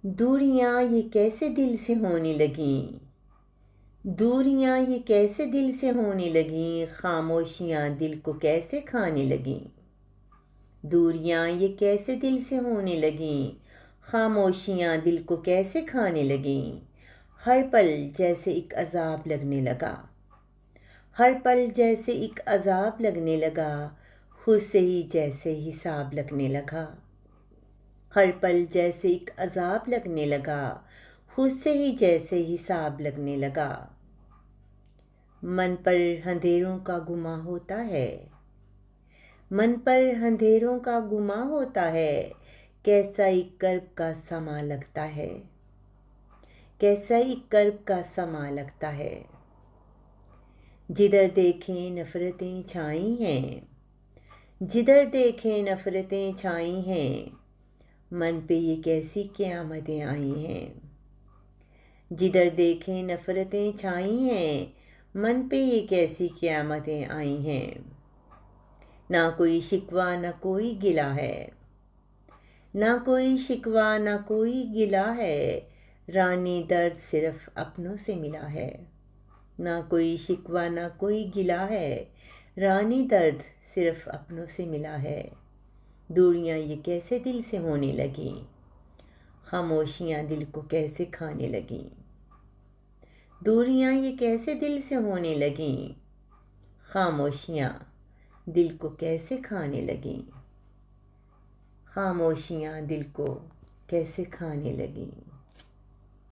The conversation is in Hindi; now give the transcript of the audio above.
दूरियां ये कैसे दिल से होने लगीं। दूरियां ये कैसे दिल से होने लगीं, खामोशियां दिल को कैसे खाने लगीं। दूरियां ये कैसे दिल से होने लगीं, खामोशियां दिल को कैसे खाने लगीं। हर पल जैसे एक अजाब लगने लगा, हर पल जैसे एक अजाब लगने लगा, खुद से ही जैसे हिसाब लगने लगा। हर पल जैसे एक अजाब लगने लगा, खुद से ही जैसे हिसाब लगने लगा। मन पर अंधेरों का गुमा होता है, मन पर अंधेरों का गुमा होता है। कैसा एक कर्ब का समा लगता है, कैसा एक कर्ब का समा लगता है। जिधर देखें नफरतें छाई हैं, जिधर देखें नफरतें छाई हैं। मन पे ये कैसी क़यामतें आई हैं। जिधर देखें नफरतें छाई हैं, मन पे ये कैसी क़यामतें आई हैं। ना कोई शिकवा ना कोई गिला है, ना कोई शिकवा ना कोई गिला है। रानी दर्द सिर्फ अपनों से मिला है। ना कोई शिकवा ना कोई गिला है, रानी दर्द सिर्फ अपनों से मिला है। दूरियां ये कैसे दिल से होने लगीं, खामोशियां दिल को कैसे खाने लगीं। दूरियां ये कैसे दिल से होने लगीं, खामोशियां दिल को कैसे खाने लगीं। खामोशियां दिल को कैसे खाने लगीं।